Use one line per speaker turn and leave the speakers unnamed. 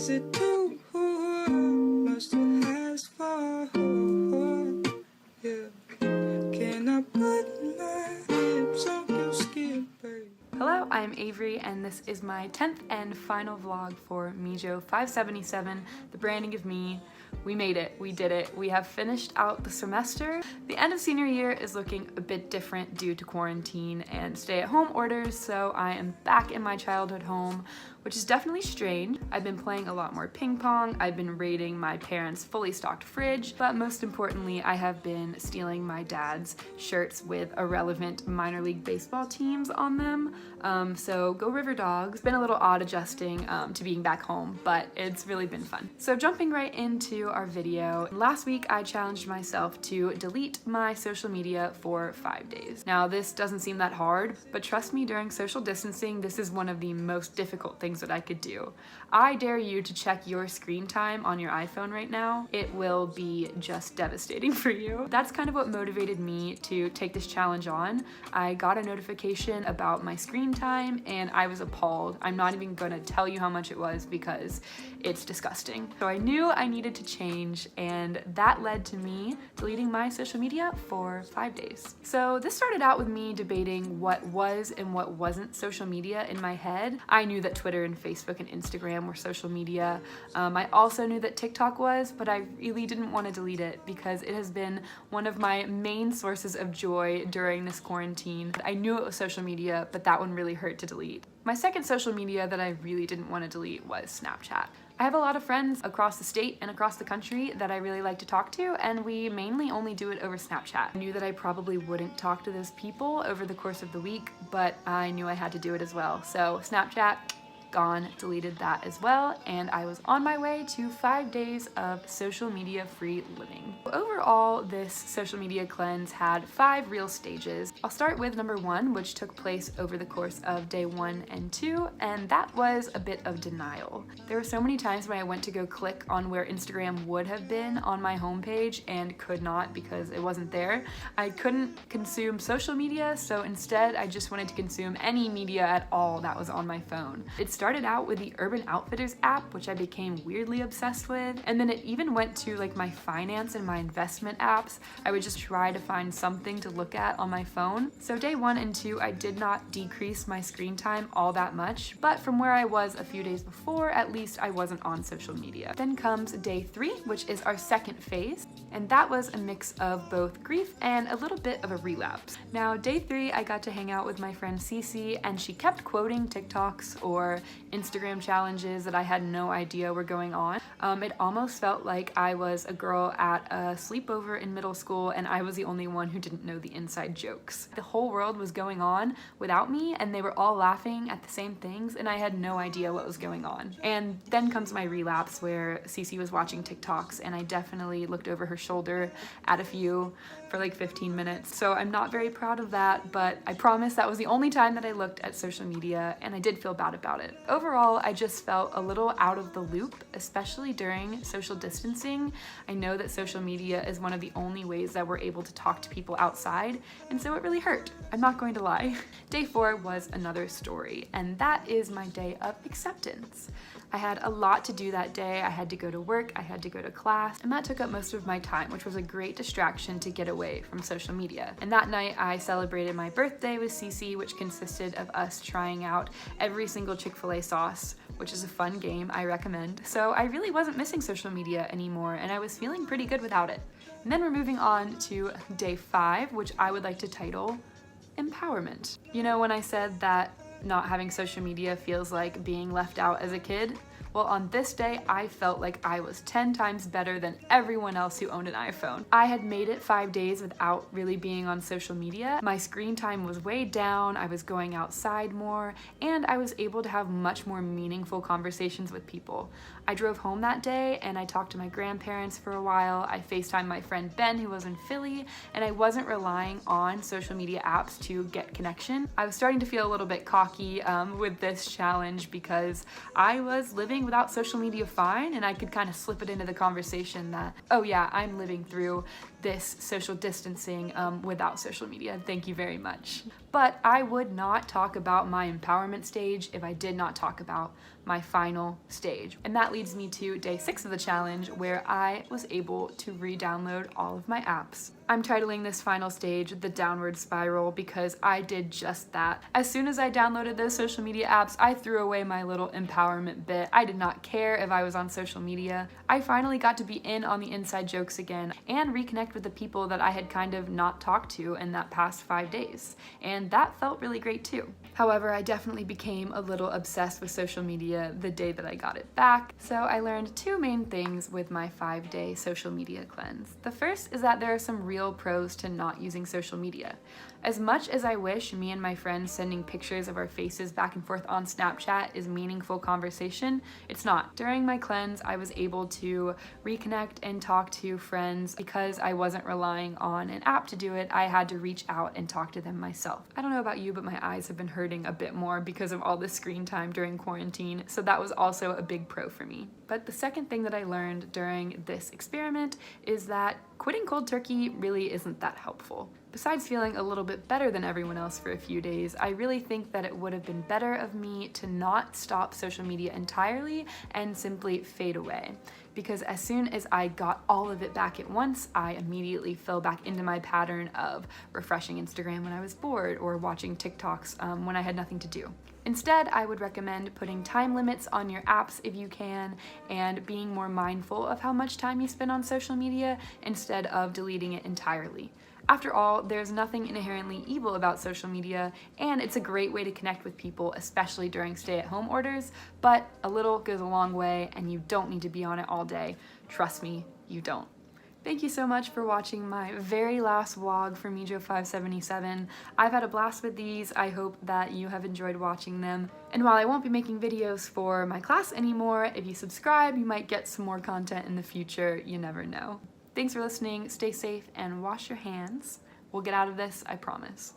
does it do? Much to ask for. Yeah. Can I put my lips on your skin, babe?
Hello, I'm Avery, and this is my 10th and final vlog for MEJO 577, the branding of me. We made it, we did it. We have finished out the semester. The end of senior year is looking a bit different due to quarantine and stay-at-home orders, so I am back in my childhood home, which is definitely strange. I've been playing a lot more ping pong, I've been raiding my parents' fully stocked fridge, but most importantly, I have been stealing my dad's shirts with irrelevant minor league baseball teams on them. So go River Dogs. It's been a little odd adjusting to being back home, but it's really been fun. So jumping right into our video, last week I challenged myself to delete my social media for 5 days. Now this doesn't seem that hard, but trust me, during social distancing, this is one of the most difficult things that I could do. I dare you to check your screen time on your iPhone right now. It will be just devastating for you. That's kind of what motivated me to take this challenge on. I got a notification about my screen time and I was appalled. I'm not even gonna tell you how much it was because it's disgusting. So I knew I needed to change, and that led to me deleting my social media for 5 days. So this started out with me debating what was and what wasn't social media in my head. I knew that Twitter and Facebook and Instagram were social media. I also knew that TikTok was, but I really didn't want to delete it because it has been one of my main sources of joy during this quarantine. I knew it was social media, but that one really hurt to delete. My second social media that I really didn't want to delete was Snapchat. I have a lot of friends across the state and across the country that I really like to talk to, and we mainly only do it over Snapchat. I knew that I probably wouldn't talk to those people over the course of the week, but I knew I had to do it as well. So Snapchat, gone, deleted that as well, and I was on my way to 5 days of social media free living. Overall, this social media cleanse had 5 real stages. I'll start with number 1, which took place over the course of day 1 and 2, and that was a bit of denial. There were so many times when I went to go click on where Instagram would have been on my homepage and could not because it wasn't there. I couldn't consume social media, so instead I just wanted to consume any media at all that was on my phone. It started out with the Urban Outfitters app, which I became weirdly obsessed with, and then it even went to like my finance and my investment apps. I would just try to find something to look at on my phone. So day 1 and 2, I did not decrease my screen time all that much, but from where I was a few days before, at least I wasn't on social media. Then comes day 3, which is our second phase, and that was a mix of both grief and a little bit of a relapse. Now day 3, I got to hang out with my friend Cece, and she kept quoting TikToks or Instagram challenges that I had no idea were going on. It almost felt like I was a girl at a sleepover in middle school and I was the only one who didn't know the inside jokes. The whole world was going on without me, and they were all laughing at the same things, and I had no idea what was going on. And then comes my relapse where Cece was watching TikToks and I definitely looked over her shoulder at a few for like 15 minutes. So I'm not very proud of that, but I promise that was the only time that I looked at social media, and I did feel bad about it. Overall, I just felt a little out of the loop, especially during social distancing. I know that social media is one of the only ways that we're able to talk to people outside, and so it really hurt. I'm not going to lie. Day 4 was another story, and that is my day of acceptance. I had a lot to do that day. I had to go to work, I had to go to class, and that took up most of my time, which was a great distraction to get away from social media. And that night I celebrated my birthday with Cece, which consisted of us trying out every single Chick-fil-A sauce, which is a fun game I recommend. So I really wasn't missing social media anymore, and I was feeling pretty good without it. And then we're moving on to day 5, which I would like to title Empowerment. You know, when I said that not having social media feels like being left out as a kid? Well, on this day, I felt like I was 10 times better than everyone else who owned an iPhone. I had made it 5 days without really being on social media. My screen time was way down, I was going outside more, and I was able to have much more meaningful conversations with people. I drove home that day and I talked to my grandparents for a while. I FaceTimed my friend Ben, who was in Philly, and I wasn't relying on social media apps to get connection. I was starting to feel a little bit cocky with this challenge because I was living living without social media fine, and I could kind of slip it into the conversation that, oh yeah, I'm living through this social distancing without social media. Thank you very much. But I would not talk about my empowerment stage if I did not talk about my final stage. And that leads me to day 6 of the challenge, where I was able to re-download all of my apps. I'm titling this final stage the downward spiral because I did just that. As soon as I downloaded those social media apps, I threw away my little empowerment bit. I did not care if I was on social media. I finally got to be in on the inside jokes again and reconnect with the people that I had kind of not talked to in that past 5 days. And that felt really great too. However, I definitely became a little obsessed with social media the day that I got it back. So I learned 2 main things with my 5-day social media cleanse. The first is that there are some real pros to not using social media. As much as I wish me and my friends sending pictures of our faces back and forth on Snapchat is meaningful conversation, it's not. During my cleanse, I was able to reconnect and talk to friends because I wasn't relying on an app to do it. I had to reach out and talk to them myself. I don't know about you, but my eyes have been hurting a bit more because of all the screen time during quarantine, so that was also a big pro for me. But the second thing that I learned during this experiment is that quitting cold turkey really isn't that helpful. Besides feeling a little bit better than everyone else for a few days, I really think that it would have been better of me to not stop social media entirely and simply fade away. Because as soon as I got all of it back at once, I immediately fell back into my pattern of refreshing Instagram when I was bored or watching TikToks when I had nothing to do. Instead, I would recommend putting time limits on your apps if you can, and being more mindful of how much time you spend on social media instead of deleting it entirely. After all, there's nothing inherently evil about social media, and it's a great way to connect with people, especially during stay-at-home orders, but a little goes a long way, and you don't need to be on it all day. Trust me, you don't. Thank you so much for watching my very last vlog for MEJO 577. I've had a blast with these. I hope that you have enjoyed watching them. And while I won't be making videos for my class anymore, if you subscribe, you might get some more content in the future. You never know. Thanks for listening. Stay safe and wash your hands. We'll get out of this, I promise.